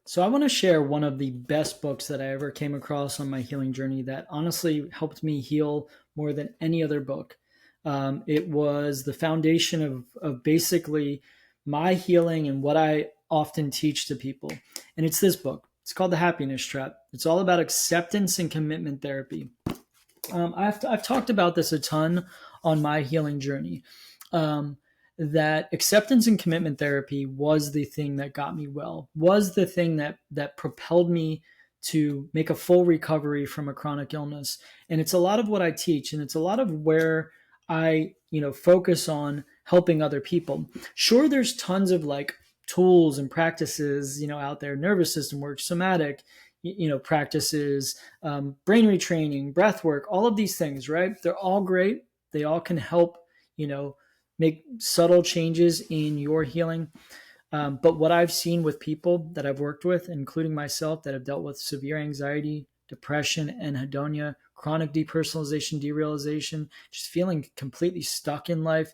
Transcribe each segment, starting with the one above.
So I want to share one of the best books that I ever came across on my healing journey that honestly helped me heal more than any other book. It was the foundation of basically my healing and what I often teach to people. And it's this book. It's called The Happiness Trap. It's all about acceptance and commitment therapy. I've talked about this a ton on my healing journey. Um, that acceptance and commitment therapy was the thing that got me well, was the thing that propelled me to make a full recovery from a chronic illness. And it's a lot of what I teach, and it's a lot of where I, focus on helping other people. Sure, there's tons of like tools and practices, out there, nervous system work, somatic, practices, brain retraining, breath work, all of these things, right? They're all great. They all can help, you know, make subtle changes in your healing. But what I've seen with people that I've worked with, including myself, that have dealt with severe anxiety, depression, anhedonia, chronic depersonalization, derealization, just feeling completely stuck in life,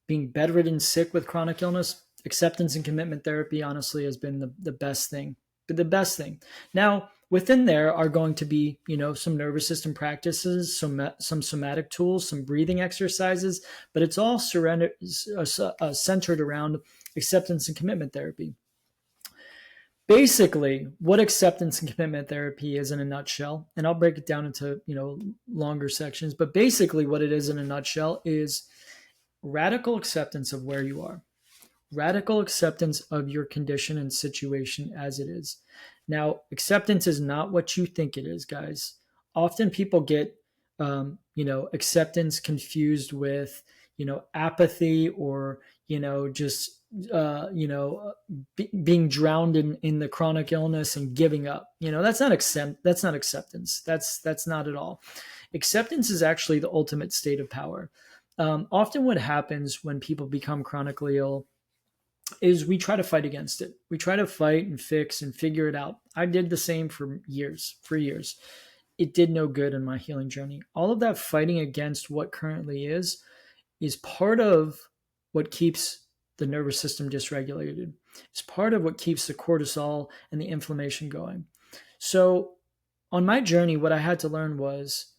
being bedridden, sick with chronic illness, acceptance and commitment therapy honestly has been the best thing. The best thing. Now, within there are going to be, some nervous system practices, some somatic tools, some breathing exercises, but it's all centered around acceptance and commitment therapy. Basically, what acceptance and commitment therapy is in a nutshell, and I'll break it down into, longer sections, but basically what it is in a nutshell is radical acceptance of where you are, radical acceptance of your condition and situation as it is. Now, acceptance is not what you think it is, guys. Often people get, acceptance confused with, apathy or, just, being drowned in the chronic illness and giving up. That's not that's not acceptance. That's not at all. Acceptance is actually the ultimate state of power. Often what happens when people become chronically ill is we try to fight against it. We try to fight and fix and figure it out. I did the same for years, It did no good in my healing journey. All of that fighting against what currently is part of what keeps the nervous system dysregulated. It's part of what keeps the cortisol and the inflammation going. So on my journey, what I had to learn was,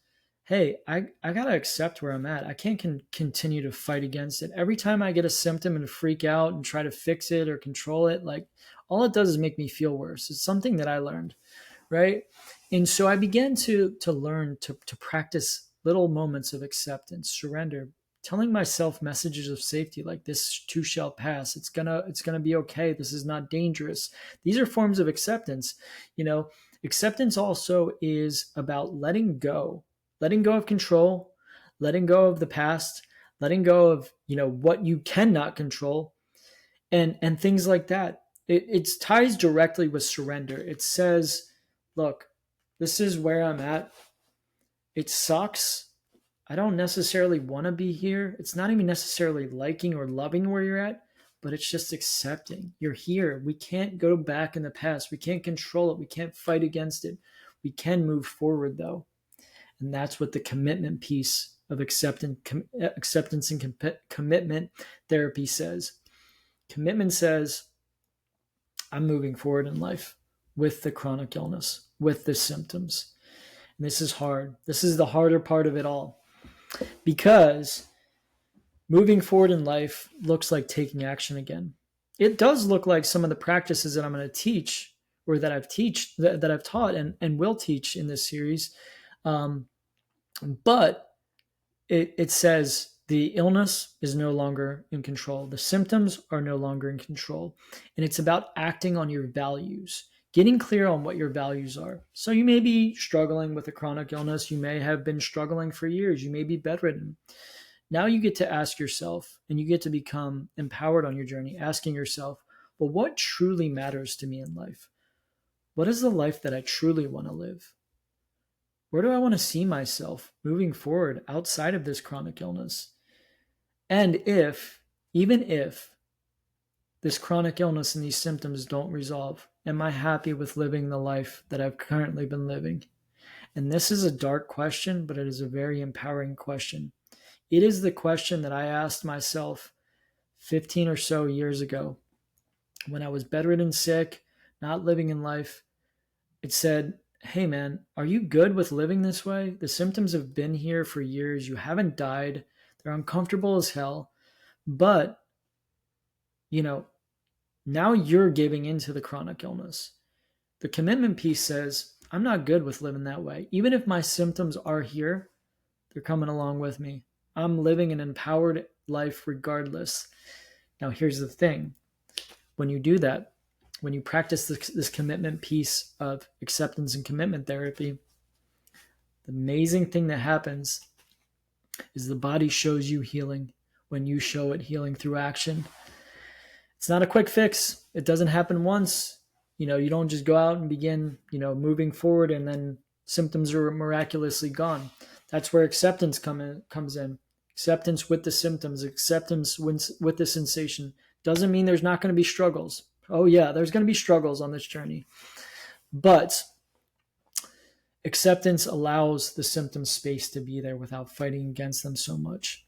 hey, I got to accept where I'm at. I can't continue to fight against it. Every time I get a symptom and freak out and try to fix it or control it, like all it does is make me feel worse. It's something that I learned, right? And so I began to learn to practice little moments of acceptance, surrender, telling myself messages of safety like this too shall pass. It's gonna be okay. This is not dangerous. These are forms of acceptance. Acceptance also is about letting go of control, letting go of the past, letting go of, what you cannot control and things like that. It ties directly with surrender. It says, look, this is where I'm at. It sucks. I don't necessarily want to be here. It's not even necessarily liking or loving where you're at, but it's just accepting. You're here. We can't go back in the past. We can't control it. We can't fight against it. We can move forward though. And that's what the commitment piece of acceptance and commitment therapy says. Commitment says, I'm moving forward in life with the chronic illness, with the symptoms. And this is hard. This is the harder part of it all because moving forward in life looks like taking action again. It does look like some of the practices that I'm going to teach or that I've taught and will teach in this series. But it says the illness is no longer in control. The symptoms are no longer in control. And it's about acting on your values, getting clear on what your values are. So you may be struggling with a chronic illness. You may have been struggling for years. You may be bedridden. Now you get to ask yourself, and you get to become empowered on your journey, asking yourself, well, what truly matters to me in life? What is the life that I truly want to live? Where do I want to see myself moving forward outside of this chronic illness? And even if this chronic illness and these symptoms don't resolve, am I happy with living the life that I've currently been living? And this is a dark question, but it is a very empowering question. It is the question that I asked myself 15 or so years ago when I was bedridden sick, not living in life. It said, hey man, are you good with living this way? The symptoms have been here for years. You haven't died. They're uncomfortable as hell. But, you know, now you're giving into the chronic illness. The commitment piece says, I'm not good with living that way. Even if my symptoms are here, they're coming along with me. I'm living an empowered life regardless. Now, here's the thing. When you do that, when you practice this commitment piece of acceptance and commitment therapy, the amazing thing that happens is the body shows you healing when you show it healing through action. It's not a quick fix. It doesn't happen once. You don't just go out and begin, moving forward and then symptoms are miraculously gone. That's where acceptance comes in. Acceptance with the symptoms, acceptance with the sensation. Doesn't mean there's not going to be struggles. Oh yeah, there's going to be struggles on this journey. But acceptance allows the symptom space to be there without fighting against them so much.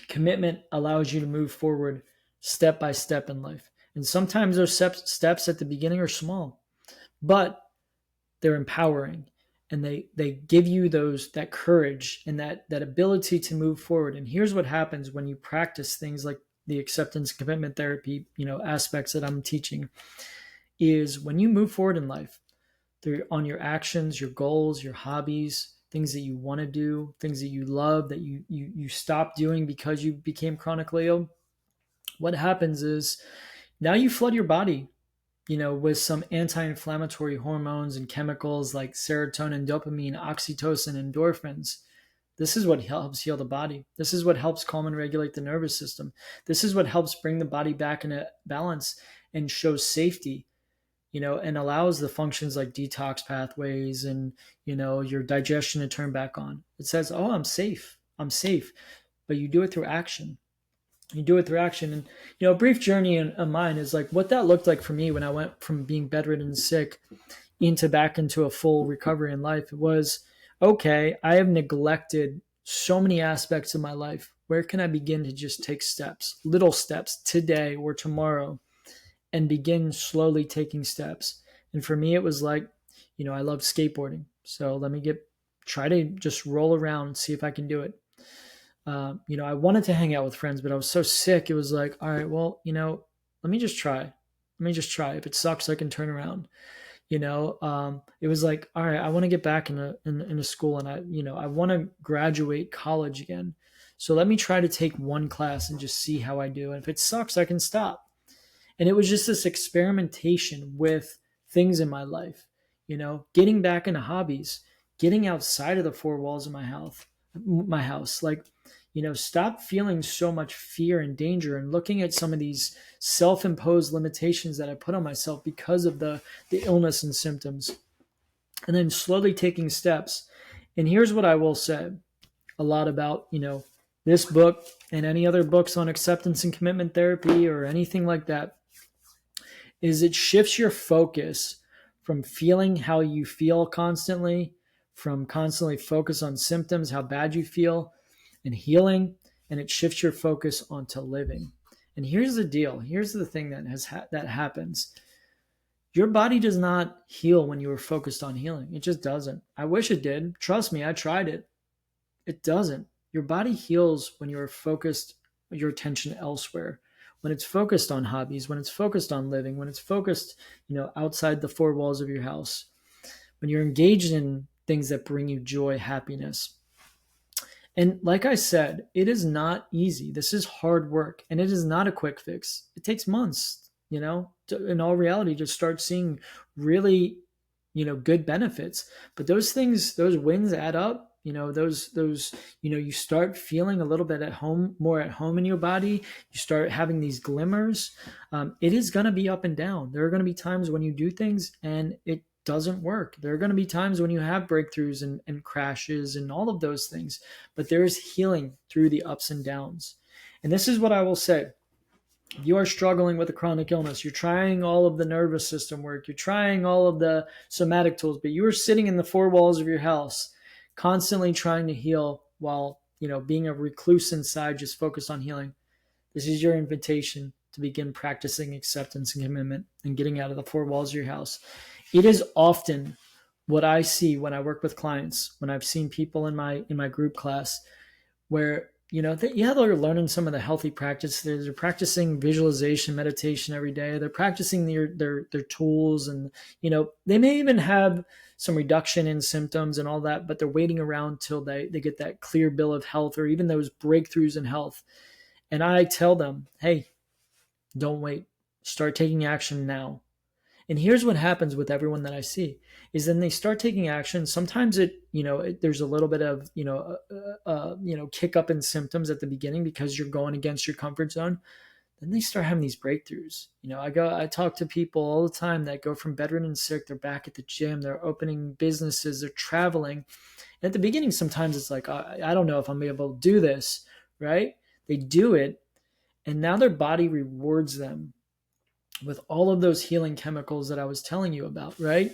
Commitment allows you to move forward step by step in life. And sometimes those steps at the beginning are small, but they're empowering, and they give you that courage and that ability to move forward. And here's what happens when you practice things like the acceptance commitment therapy, aspects that I'm teaching, is when you move forward in life, they're on your actions, your goals, your hobbies, things that you want to do, things that you love that you stop doing because you became chronically ill. What happens is now you flood your body, with some anti-inflammatory hormones and chemicals like serotonin, dopamine, oxytocin, endorphins. This is what helps heal the body. This is what helps calm and regulate the nervous system. This is what helps bring the body back into balance and shows safety, and allows the functions like detox pathways and, your digestion to turn back on. It says, oh, I'm safe. I'm safe. But you do it through action. You do it through action. And, a brief journey of mine is like what that looked like for me when I went from being bedridden and sick back into a full recovery in life. It was, okay, I have neglected so many aspects of my life. Where can I begin to just take steps, little steps today or tomorrow, and begin slowly taking steps? And for me, it was like, I love skateboarding. So let me try to just roll around and see if I can do it. I wanted to hang out with friends, but I was so sick. It was like, all right, well, let me just try. Let me just try. If it sucks, I can turn around. It was like, all right, I want to get back into school, and I want to graduate college again. So let me try to take one class and just see how I do. And if it sucks, I can stop. And it was just this experimentation with things in my life, getting back into hobbies, getting outside of the four walls of my house, like, stop feeling so much fear and danger and looking at some of these self-imposed limitations that I put on myself because of the illness and symptoms, and then slowly taking steps. And here's what I will say a lot about, this book and any other books on acceptance and commitment therapy or anything like that, is it shifts your focus from feeling how you feel constantly, from constantly focus on symptoms, how bad you feel, and healing, and it shifts your focus onto living. And here's the deal. Here's the thing that happens. Your body does not heal when you are focused on healing. It just doesn't. I wish it did. Trust me, I tried it. It doesn't. Your body heals when you are focused your attention elsewhere. When it's focused on hobbies, when it's focused on living, when it's focused, outside the four walls of your house, when you're engaged in things that bring you joy, happiness. And like I said, it is not easy. This is hard work, and it is not a quick fix. It takes months, in all reality, to start seeing really, good benefits. But those things, those wins add up. You start feeling a little bit more at home in your body. You start having these glimmers. It is going to be up and down. There are going to be times when you do things and it doesn't work. There are going to be times when you have breakthroughs and crashes and all of those things, but there is healing through the ups and downs. And this is what I will say. If you are struggling with a chronic illness, you're trying all of the nervous system work, you're trying all of the somatic tools, but you are sitting in the four walls of your house, constantly trying to heal while, being a recluse inside, just focused on healing. This is your invitation to begin practicing acceptance and commitment and getting out of the four walls of your house. It is often what I see when I work with clients, when I've seen people in my group class where yeah, they're learning some of the healthy practices. They're practicing visualization, meditation every day. They're practicing their tools, and they may even have some reduction in symptoms and all that, but they're waiting around till they get that clear bill of health or even those breakthroughs in health. And I tell them, hey, don't wait. Start taking action now. And here's what happens with everyone that I see is then they start taking action. Sometimes there's a little bit of, kick up in symptoms at the beginning because you're going against your comfort zone. Then they start having these breakthroughs. I talk to people all the time that go from bedridden and sick. They're back at the gym. They're opening businesses. They're traveling. And at the beginning, sometimes it's like, I don't know if I'm able to do this, right? They do it. And now their body rewards them with all of those healing chemicals that I was telling you about, right?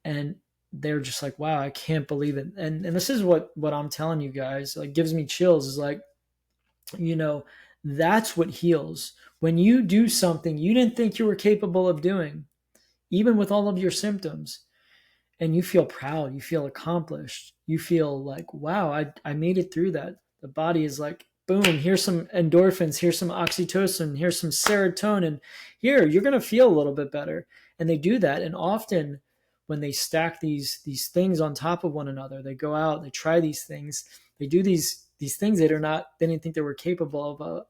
And they're just like, wow, I can't believe it. And this is what I'm telling you guys, like, gives me chills, is like, that's what heals. When you do something you didn't think you were capable of doing, even with all of your symptoms, and you feel proud, you feel accomplished, you feel like, wow, I made it through that. The body is like, boom, here's some endorphins, here's some oxytocin, here's some serotonin. Here, you're going to feel a little bit better. And they do that. And often when they stack these things on top of one another, they go out, they try these things, they do these things they didn't think they were capable of.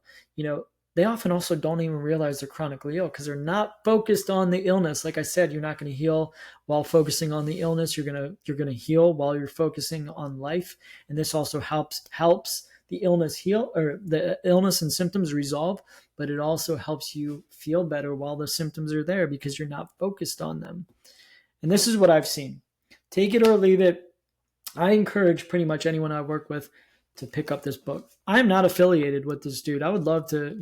They often also don't even realize they're chronically ill because they're not focused on the illness. Like I said, you're not going to heal while focusing on the illness. You're going to heal while you're focusing on life. And this also helps the illness heal, or the illness and symptoms resolve, but it also helps you feel better while the symptoms are there because you're not focused on them. And this is what I've seen. Take it or leave it. I encourage pretty much anyone I work with to pick up this book. I'm not affiliated with this dude. I would love to,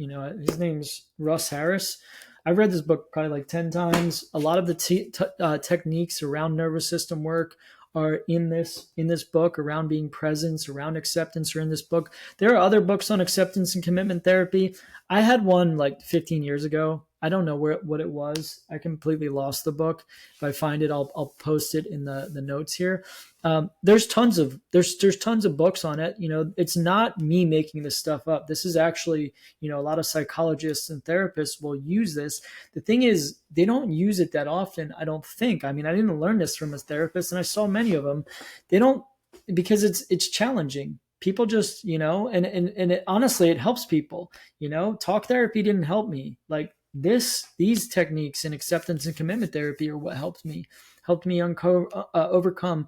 his name's Russ Harris. I've read this book probably like 10 times. A lot of the techniques around nervous system work are in this book, around being present, around acceptance are in this book. There are other books on acceptance and commitment therapy. I had one like 15 years ago. I don't know what it was. I completely lost the book. If I find it, I'll post it in the notes here. There's tons of books on it. It's not me making this stuff up. This is actually, a lot of psychologists and therapists will use this. The thing is, they don't use it that often, I don't think. I mean, I didn't learn this from a therapist, and I saw many of them. They don't, because it's challenging. People just, and honestly, it helps people. Talk therapy didn't help me. Like these techniques in acceptance and commitment therapy are what helped me overcome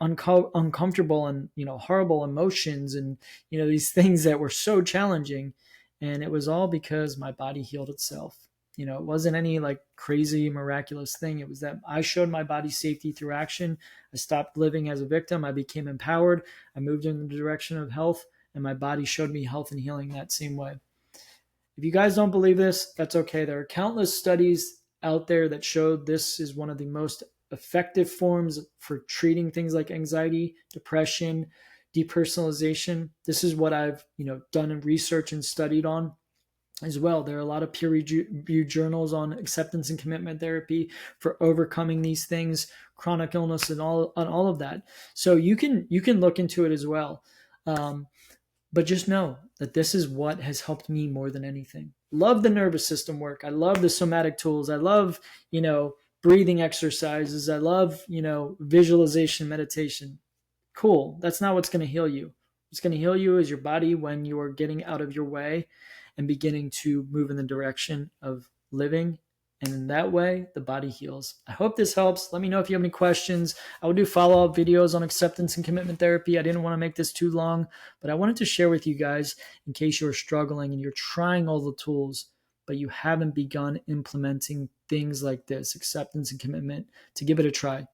uncomfortable and horrible emotions and these things that were so challenging. And it was all because my body healed itself. It wasn't any like crazy miraculous thing. It was that I showed my body safety through action. I stopped living as a victim. I became empowered. I moved in the direction of health, and my body showed me health and healing that same way. If you guys don't believe this, that's okay. There are countless studies out there that show this is one of the most effective forms for treating things like anxiety, depression, depersonalization. This is what I've done in research and studied on as well. There are a lot of peer-reviewed journals on acceptance and commitment therapy for overcoming these things, chronic illness, and all of that. So you can look into it as well. But just know that this is what has helped me more than anything. Love the nervous system work. I love the somatic tools. I love, breathing exercises. I love, visualization, meditation. Cool. That's not what's going to heal you. What's going to heal you is your body when you are getting out of your way and beginning to move in the direction of living. And in that way, the body heals. I hope this helps. Let me know if you have any questions. I will do follow-up videos on acceptance and commitment therapy. I didn't want to make this too long, but I wanted to share with you guys in case you're struggling and you're trying all the tools, but you haven't begun implementing things like this, acceptance and commitment, to give it a try.